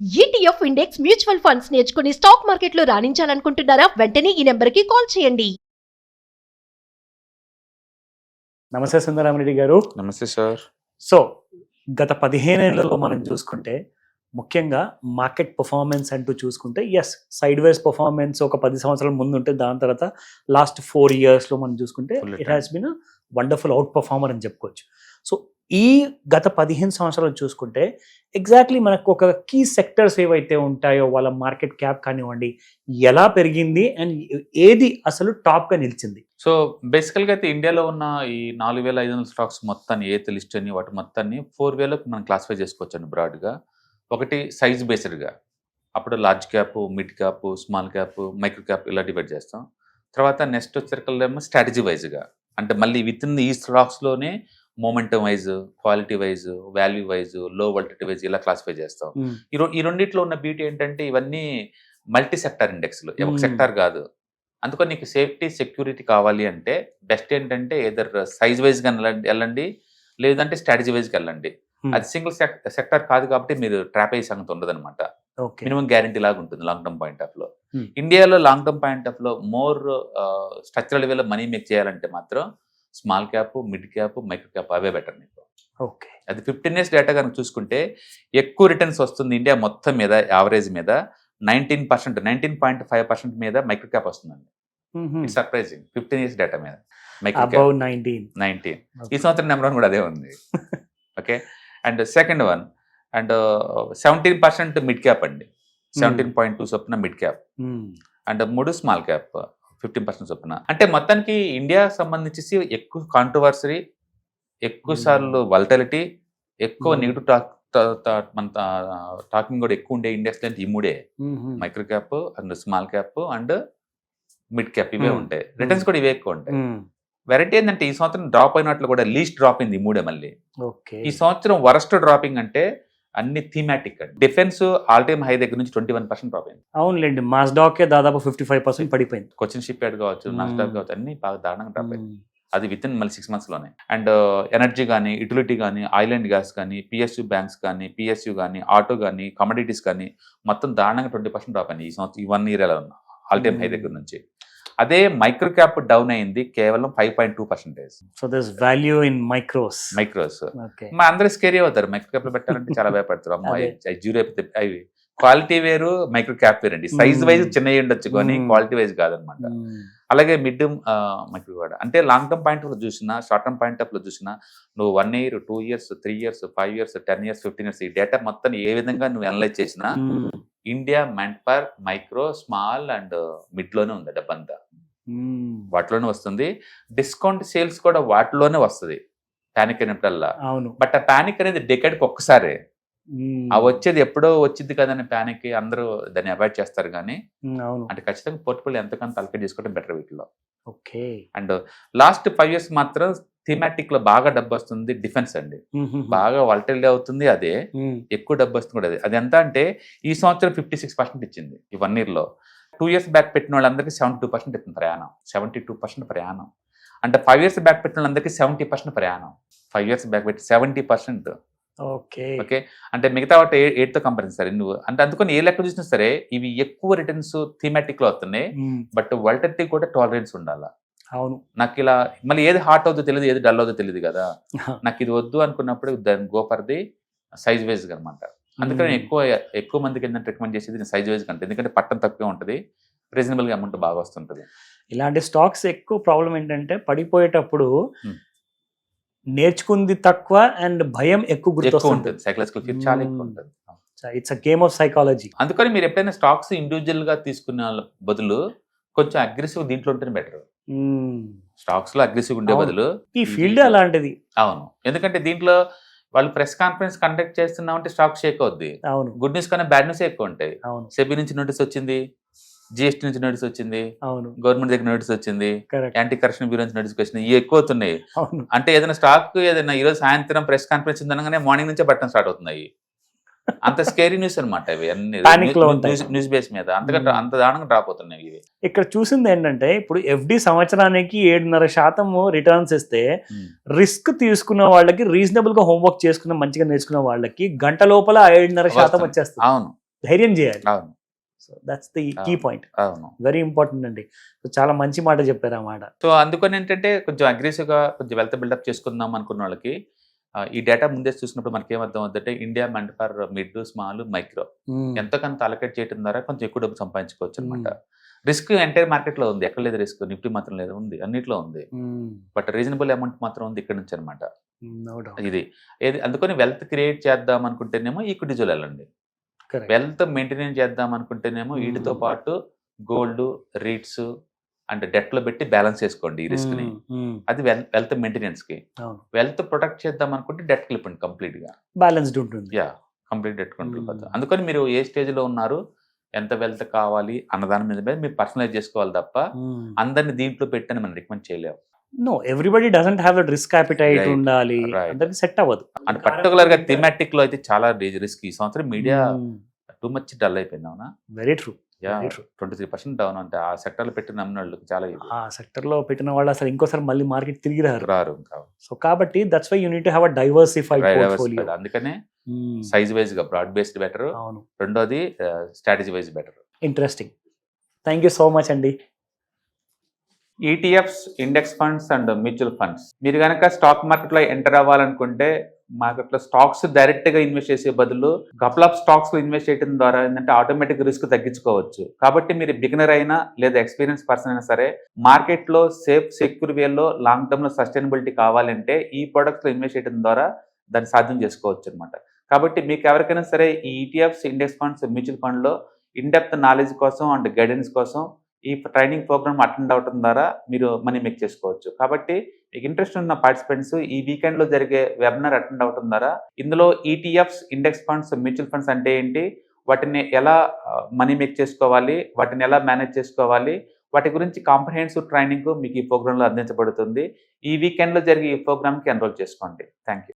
ETF index mutual funds నేర్చుకుని stock మార్కెట్లో రాణించాలనుకుంటున్నారా? వెంటనే ఈ నెంబర్కి కాల్ చేయండి. నమస్తే సుందరామరెడ్డి గారు. నమస్తే సార్. సో గత 15 ఏళ్లలో మనం చూసుకుంటే ముఖ్యంగా మార్కెట్ పర్ఫార్మెన్స్ అంటూ చూసుకుంటే సైడ్ వేస్ పర్ఫార్మెన్స్ ఒక 10 సంవత్సరాల ముందు ఉంటే దాని తర్వాత లాస్ట్ 4 yearsలో మనం చూసుకుంటే it has been wonderful outperformer అని చెప్పుకోవచ్చు. సో ఈ గత 15 సంవత్సరాలు చూసుకుంటే ఎగ్జాక్ట్లీ మనకు ఒక కీ సెక్టర్స్ ఏవైతే ఉంటాయో వాళ్ళ మార్కెట్ క్యాప్ కానివ్వండి ఎలా పెరిగింది అండ్ ఏది అసలు టాప్గా నిలిచింది. సో బేసికల్గా అయితే ఇండియాలో ఉన్న ఈ 4500 స్టాక్స్ మొత్తాన్ని ఏదైతే లిస్ట్ అని వాటి మొత్తాన్ని 4 వేలకు మనం క్లాసిఫై చేసుకోవచ్చు అండి బ్రాడ్గా. ఒకటి సైజ్ బేస్డ్గా, అప్పుడు large cap, mid cap, small cap, micro cap ఇలా డివైడ్ చేస్తాం. తర్వాత నెక్స్ట్ వచ్చేసరికల్లేమో స్ట్రాటజీ వైజ్గా, అంటే మళ్ళీ విత్ ఇన్ ఈ స్టాక్స్లోనే momentum wise, quality wise, value wise, low volatility wise ఇలా క్లాసిఫై చేస్తాం. ఈ రెండిట్లో ఉన్న బ్యూటీ ఏంటంటే ఇవన్నీ మల్టీ సెక్టార్ ఇండెక్స్లు, ఒక సెక్టార్ కాదు. అందుకని నీకు సేఫ్టీ సెక్యూరిటీ కావాలి అంటే బెస్ట్ ఏంటంటే ఏదర్ సైజ్ వైజ్గా వెళ్ళండి, లేదంటే స్ట్రాటజీ వైజ్కి వెళ్ళండి. అది సింగిల్ సెక్టార్ కాదు కాబట్టి మీరు ట్రాప్ అయ్యే సంగతి ఉండదు అనమాట. మినిమం గ్యారంటీ లాగా ఉంటుంది long term point of low. ఇండియాలో long term point of low more structural వేలో మనీ మేక్ చేయాలంటే మాత్రం small cap, mid cap, micro cap అవే బెటర్ నీకు. ఓకే, అది 15 years డేటా కనుక చూసుకుంటే ఎక్కువ రిటర్న్స్ వస్తుంది ఇండియా మొత్తం మీద. యావరేజ్ మీద 19.5% మీద మైక్రో క్యాప్ వస్తుందండి. It's surprising. 15 years డేటా మీద మైక్రో క్యాప్ 19. ఈ సంవత్సరం నెంబర్ 1 కూడా అదే ఉంది. Okay, and second one and 17% mid cap అండి, 17.2 చొప్పున mid cap, and 3 small cap 15% చొప్పున. అంటే మొత్తానికి ఇండియా సంబంధించి ఎక్కువ కాంట్రవర్సరీ, ఎక్కువ సార్లు వాలటిలిటీ, ఎక్కువ నెగిటివ్ మన టాకింగ్ కూడా ఎక్కువ ఉండే ఇండెక్స్ అంటే ఈ మూడే, micro cap and small cap and mid cap, ఇవే ఉంటాయి. రిటర్న్స్ కూడా ఇవే ఎక్కువ ఉంటాయి. వెరైటీ ఏంటంటే ఈ సంవత్సరం డ్రాప్ అయినట్లు కూడా లీస్ట్ డ్రాప్ అయింది ఈ మూడే. మళ్ళీ ఈ సంవత్సరం వరస్ట్ డ్రాపింగ్ అంటే అన్ని thematic. Defence all time high దగ్గర నుంచి 21% డ్రాప్ అయింది. అవునులేండి, మాస్డాకే దాదాపు 55% పడిపోయింది. కొచ్చిన్ షిప్ యార్డ్ కావచ్చు, నాస్డాక్ కావచ్చు, అన్ని బాగా దారుణంగా డ్రాప్ అయింది. అది విత్ ఇన్ మళ్ళీ 6 months లోనే. అండ్ ఎనర్జీ కానీ, యూటిలిటీ కానీ, ఆయిల్ అండ్ గ్యాస్ కానీ, పిఎస్యూ బ్యాంక్స్ కానీ, పిఎస్యూ కానీ, ఆటో కానీ, కమోడిటీస్ కానీ మొత్తం దారుణంగా 20% డ్రాప్ అయింది ఈ సంవత్సరం, ఈ 1 year ఆల్ టైమ్ హై దగ్గర నుంచి. అదే మైక్రో క్యాప్ డౌన్ అయింది కేవలం 5.2%. So this value in micros. మా అందరూ స్కేరీ అవుతారు మైక్రో క్యాప్ లో పెట్టాలంటే, చాలా భయపడతారు. అమ్మాయి జీరో అయిపోతే అవి క్వాలిటీ వేరు, మైక్రో క్యాప్ వేరండి. సైజ్ వైజ్ చిన్నవి ఉండొచ్చు కానీ క్వాలిటీ వైజ్ కాదనమాట. అలాగే మిడ్ మైక్రో కూడా అంటే లాంగ్ టర్మ్ పాయింట్ ఆఫ్ లో చూసినా, షార్ట్ టర్మ్ పాయింట్ ఆఫ్ లో చూసినా, నువ్వు 1 year, 2 years, 3 years, 5 years, 10 years, 15 years ఈ డేటా మొత్తం ఏ విధంగా నువ్వు అనలైజ్ చేసినా India meant for micro, small and mid లోనే ఉంది డబ్బంతా. వాటిలోనే వస్తుంది. డిస్కౌంట్ సేల్స్ కూడా వాటిలోనే వస్తుంది పానిక్ అయినప్పుడల్లా. బట్ ఆ పానిక్ అనేది డెకేడ్కి ఒక్కసారే, ఆ వచ్చేది ఎప్పుడో వచ్చింది కదని పానిక్ అందరూ దాన్ని అవాయిడ్ చేస్తారు. కానీ అంటే ఖచ్చితంగా పోర్ట్ఫోలియో ఎంతకంత అలకేట్ చేసుకోవడం బెటర్ వీటిలో. ఓకే, అండ్ లాస్ట్ 5 years మాత్రం థీమాటిక్ లో బాగా డబ్బు వస్తుంది డిఫెన్స్ అండి, బాగా వాలటిలిటీ అవుతుంది. అదే ఎక్కువ డబ్బు వస్తుంది కూడా. అది ఎంత అంటే ఈ సంవత్సరం 56% ఇచ్చింది ఈ 1 year లో. 2 years బ్యాక్ పెట్టిన వాళ్ళందరికీ 72% ఇస్తుంది ప్రయాణం, 72% ప్రయాణం. అంటే 5 years బ్యాక్ పెట్టిన వాళ్ళందరికీ 70% ప్రయాణం. 5 years బ్యాక్ పెట్టి 70%. ఓకే, అంటే మిగతా వాటి 8తో కంపేర్ సరే నువ్వు అంటే. అందుకని ఏ లెక్క చూసినా సరే ఇవి ఎక్కువ రిటర్న్స్ థీమాటిక్ లో వస్తున్నాయి. బట్ వాలటిలిటీ కూడా టాలరెన్స్ ఉండాలి. అవును, నాకు ఇలా మళ్ళీ ఏది హాట్ అవుతుందో తెలియదు, ఏది డల్ అవుతుందో తెలియదు కదా. నాకు ఇది వద్దు అనుకున్నప్పుడు దాన్ని go for the size wise అనమాట. అందుకని ఎక్కువ మందికి ఏంటంటే రికమెండ్ చేసేది నేను సైజ్ వైజ్ కంటే, ఎందుకంటే పట్టం తక్కువే ఉంటుంది, రీజనబుల్ గా అమౌంట్ బాగా వస్తుంటుంది. ఇలాంటి స్టాక్స్ ఎక్కువ ప్రాబ్లం ఏంటంటే పడిపోయేటప్పుడు నేర్చుకుంది తక్కువ అండ్ భయం ఎక్కువ గుర్తొస్తుంది. సైకలాజికల్ ఫీల్ చాలా ఎక్కువ ఉంటుంది. It's a game of psychology. అందుకని మీరు ఎప్పుడైనా స్టాక్స్ ఇండివిజువల్ గా తీసుకునే బదులు కొంచెం అగ్రెసివ్ దీంట్లో ఉంటేనే బెటర్. స్టాక్స్ లో అగ్రెసివ్ ఉండే బదులు ఈ ఫీల్డ్ అలాంటిది. అవును, ఎందుకంటే దీంట్లో వాళ్ళు ప్రెస్ కాన్ఫరెన్స్ కండక్ట్ చేస్తున్నామంటే స్టాక్ షేక్ అవుద్ది. అవును, గుడ్ న్యూస్ కన్నా బ్యాడ్ న్యూస్ ఎక్కువ ఉంటాయి. సెబీ నుంచి నోటీస్ వచ్చింది, జిఎస్టీ నుంచి నోటీస్ వచ్చింది, గవర్నమెంట్ దగ్గర నోటీస్ వచ్చింది, యాంటీ కరప్షన్ బ్యూరో నుంచి నోటీస్ వచ్చింది, ఇవి ఎక్కువ అవుతున్నాయి. అంటే ఏదైనా స్టాక్ ఏదైనా ఈరోజు సాయంత్రం ప్రెస్ కాన్ఫరెన్స్ ఉందనగానే మార్నింగ్ నుంచే పట్టడం స్టార్ట్ అవుతున్నాయి. అంత స్కేరీ న్యూస్ అనమాట ఇవి అన్ని, న్యూస్ బేస్ మీద అంత దారుణంగా డ్రాప్ అవుతున్నాయి ఇవి. ఇక్కడ చూసింది ఏంటంటే ఇప్పుడు ఎఫ్డి సంవత్సరానికి 7.5% రిటర్న్స్ ఇస్తే రిస్క్ తీసుకున్న వాళ్ళకి, రీజనబుల్ గా హోంవర్క్ చేసుకున్న మంచిగా నేర్చుకున్న వాళ్ళకి గంట లోపల 5.5% వచ్చేస్తుంది. అవును, ధైర్యం చేయాలి. అవును so that's the key point. అవును. వెరీ ఇంపార్టెంట్ అండి. సో చాలా మంచి మాట చెప్పారు ఆ మాట. సో అందుకని ఏంటంటే కొంచెం అగ్రెసివ్గా కొంచెం వెల్త్ బిల్డప్ చేసుకుందాం అనుకున్న వాళ్ళకి ఈ డేటా ముందే చూసినప్పుడు మనకి ఏమర్థం అవుతుందంటే India meant for mid small micro ఎంతో కొంత అలొకేట్ చేయడం ద్వారా కొంచెం ఎక్కువ డబ్బు సంపాదించుకోవచ్చు అనమాట. రిస్క్ ఎంటైర్ మార్కెట్లో ఉంది, ఎక్కడ లేదు రిస్క్, నిఫ్టీ మాత్రం లేదు, ఉంది అన్నిట్లో ఉంది, బట్ రీజనబుల్ అమౌంట్ మాత్రం ఉంది ఇక్కడ నుంచి అనమాట. ఇది ఏది అందుకని వెల్త్ క్రియేట్ చేద్దాం అనుకుంటేనేమో ఈక్విటీజులు వెళ్ళండి, వెల్త్ మెయింటైన్ చేద్దాం అనుకుంటేనేమో వీటితో పాటు గోల్డ్, రీట్స్ అండ్ డెట్ లో పెట్టి బ్యాలెన్స్ చేసుకోండి ఈ రిస్క్ ని. అది వెల్త్ మెయింటెనెన్స్ కి. వెల్త్ ప్రొటెక్ట్ చేద్దాం అనుకుంటే డెట్ క్లిప్పండి కంప్లీట్ గా, బ్యాలెన్స్డ్ ఉంటుంది. Yeah complete debt control. అందుకని మీరు ఏ స్టేజ్ లో ఉన్నారు, ఎంత వెల్త్ కావాలి అన్నదాని మీద మీరు పర్సనలైజ్ చేసుకోవాలి తప్ప అందరిని దీంట్లో పెట్టని మనం రికమెండ్ చేయలేము. No, everybody doesn't have risk appetite ఉండాలి, అందరికి సెట్ అవ్వదు. అంటే పర్టికులర్ గా థీమాటిక్ లో అయితే చాలా రిస్క్. ఈ సంవత్సరం మీడియా టూ మచ్ డల్ అయిపోయింది. అవునా? Very true. 23% డౌన్. అంటే ఆ సెక్టర్ లో పెట్టిన నమ్మిన వాళ్ళకి చాలా, ఆ సెక్టర్ లో పెట్టిన వాళ్ళు అసలు ఇంకోసారి మళ్ళీ మార్కెట్ తిరిగి రారు. సో కాబట్టి that's why you need to have a diversified portfolio. అందుకనే సైజ్ వైజ్ గా బ్రాడ్ బేస్డ్ బెటర్, రెండోది strategy wise better. Interesting. Thank you so much అండి. ETFs, index funds and mutual funds. మీరు కనుక స్టాక్ మార్కెట్లో ఎంటర్ అవ్వాలనుకుంటే మార్కెట్లో స్టాక్స్ డైరెక్ట్గా ఇన్వెస్ట్ చేసే బదులు కపుల్ ఆఫ్ స్టాక్స్లో ఇన్వెస్ట్ చేయడం ద్వారా ఏంటంటే ఆటోమేటిక్ రిస్క్ తగ్గించుకోవచ్చు. కాబట్టి మీరు బిగినర్ అయినా లేదా ఎక్స్పీరియన్స్ పర్సన్ అయినా సరే మార్కెట్లో సేఫ్ సెక్యూర్ వేలో లాంగ్ టర్మ్లో సస్టైనబిలిటీ కావాలంటే ఈ ప్రొడక్ట్స్లో ఇన్వెస్ట్ చేయడం ద్వారా దాన్ని సాధ్యం చేసుకోవచ్చు అనమాట. కాబట్టి మీకు ఎవరికైనా సరే ఈ ఈటీఎఫ్స్, ఇండెక్స్ ఫండ్స్, మ్యూచువల్ ఫండ్లో ఇన్డెప్త్ నాలెడ్జ్ కోసం అండ్ గైడెన్స్ కోసం ఈ ట్రైనింగ్ ప్రోగ్రామ్ అటెండ్ అవడం ద్వారా మీరు మనీ మేక్ చేసుకోవచ్చు. కాబట్టి మీకు ఇంట్రెస్ట్ ఉన్న పార్టిసిపెంట్స్ ఈ వీకెండ్లో జరిగే వెబినార్ అటెండ్ అవడం ద్వారా ఇందులో ETFs, index funds, mutual funds అంటే ఏంటి, వాటిని ఎలా మనీ మేక్ చేసుకోవాలి, వాటిని ఎలా మేనేజ్ చేసుకోవాలి, వాటి గురించి కాంప్రహెన్సివ్ ట్రైనింగ్ మీకు ఈ ప్రోగ్రాంలో అందించబడుతుంది. ఈ వీకెండ్లో జరిగే ఈ ప్రోగ్రామ్కి ఎన్రోల్ చేసుకోండి. Thank you.